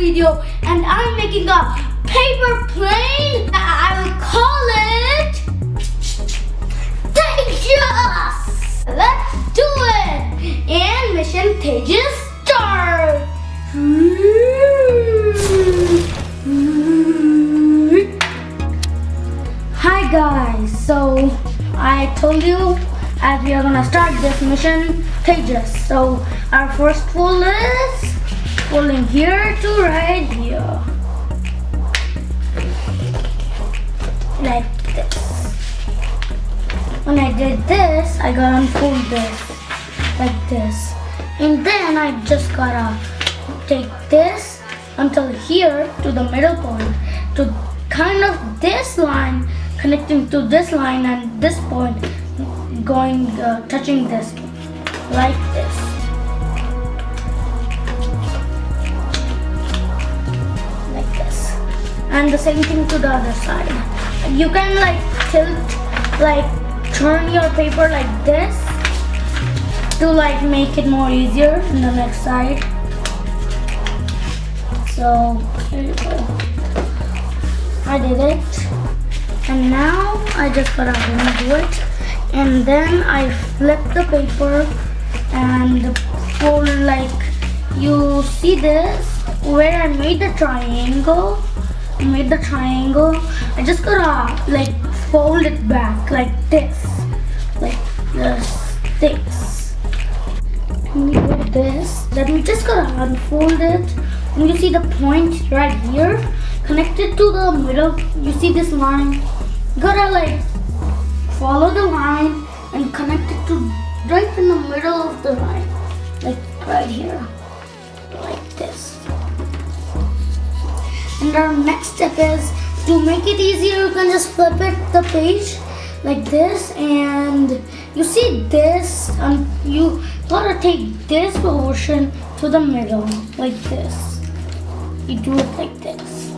video, and I'm making a paper plane. I will call it Tejas. Let's do it. And mission Tejas start. Hi guys, so I told you that we are gonna start this mission Tejas. So our first fold is folding here to right here, like this. When I did this, I gotta unfold this like this, and then I just gotta take this until here to the middle point, to kind of this line connecting to this line and this point going touching this like this. Like this. And the same thing to the other side. You can like tilt, like turn your paper like this to like make it more easier in the next side. So here you go. I did it. And now I just gotta undo it, and then I flip the paper and fold, like you see this where I made the triangle. I just gotta like fold it back like this, this. Let me do this. Let me just gotta unfold it, and you see the point right here connected to the middle. You see this line? Gotta like follow the line and connect it to right in the middle of the line, like right here, like this. And our next step is to make it easier. You can just flip it the page like this, and you see this, and you gotta take this portion to the middle like this. You do it like this.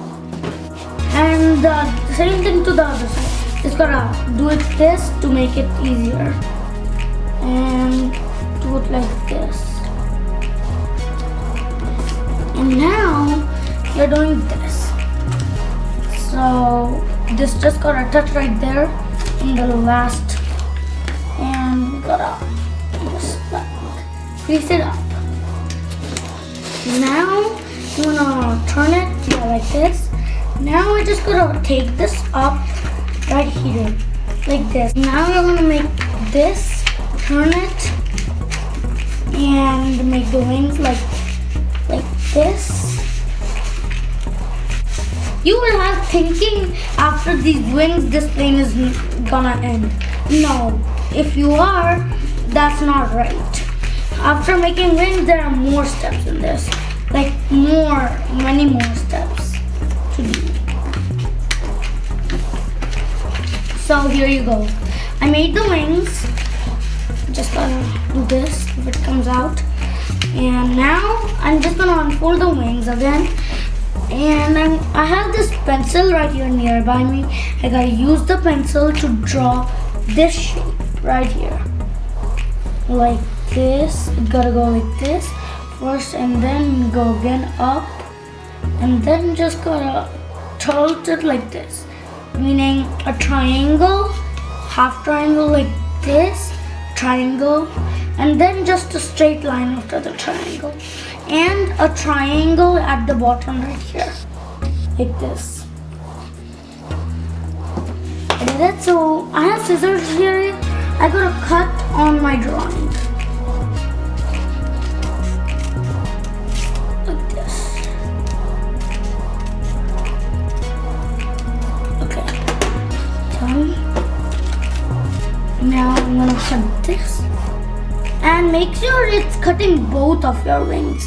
And the same thing to the other side. Just gotta do it this to make it easier. And do it like this. And now you're doing this. So this just gotta touch right there in the last. And we gotta just like crease it up. Now you wanna turn it like this. Now I just gotta take this up right here, like this. Now we're gonna make this, turn it, and make the wings like this. You will have thinking after these wings, this plane is gonna end. No, if you are, that's not right. After making wings, there are more steps in this, like many more steps to do. So here you go. I made the wings. Just gotta do this if it comes out. And now I'm just gonna unfold the wings again. And I have this pencil right here nearby me. I gotta use the pencil to draw this shape right here. Like this. It gotta go like this first, and then go again up. And then just gotta tilt it like this. Meaning a triangle, half triangle like this, triangle, and then just a straight line after the triangle, and a triangle at the bottom right here, like this. I did it. So I have scissors here. I gotta cut on my drawing. Like this. Now I'm gonna cut this, and make sure it's cutting both of your wings,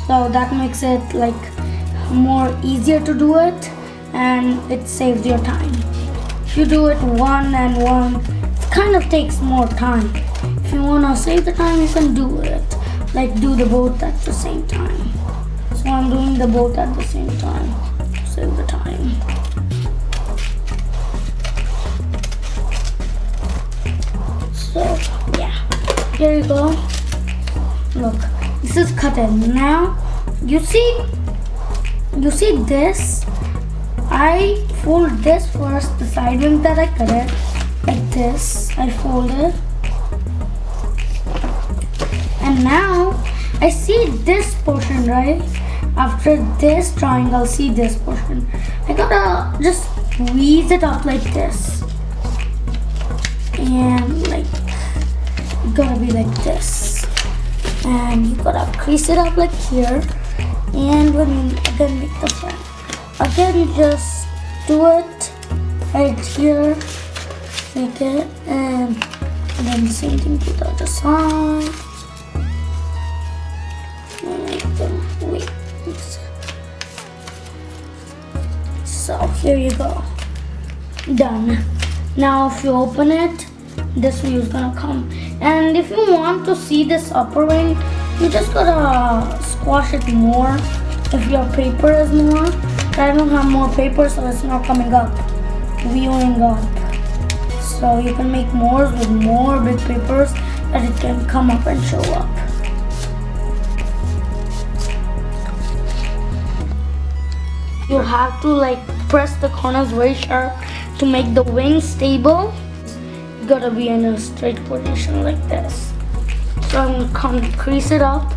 so that makes it like more easier to do it, and it saves your time. If you do it one and one, it kind of takes more time. If you wanna save the time, you can do it, like do the both at the same time. So I'm doing the both at the same time to save the time. So yeah, here you go. Look, this is cut in. Now You see this? I fold this first, the side wing that I cut it, like this. I fold it. And now I see this portion, right? After this triangle, see this portion. I gotta just squeeze it up like this. And like, it gotta be like this. And you gotta crease it up like here. And when you again make the front, again you just do it right here, make it, and then the same thing to the other side. And make them wait. So here you go, done. Now if you open it, this view is gonna come. And if you want to see this upper wing, you just gotta squash it more if your paper is more. I don't have more paper, so it's not coming up, viewing up. So you can make more with more big papers that it can come up and show up. You have to like press the corners very sharp to make the wing stable. You gotta be in a straight position like this. So I'm gonna crease it up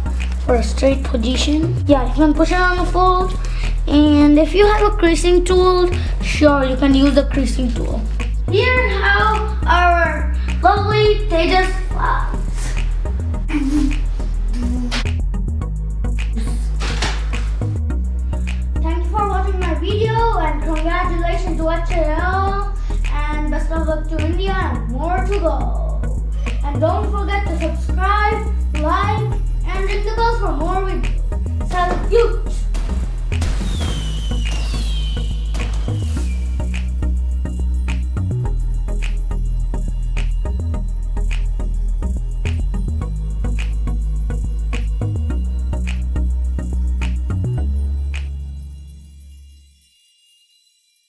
for a straight position. Yeah, you can push it on the fold. And if you have a creasing tool, sure, you can use the creasing tool. Here's how our lovely Tejas flies. Thank you for watching my video, and congratulations to HL, and best of luck to India, and more to go. And don't forget to subscribe, like, and ring the bell for more videos. Salute!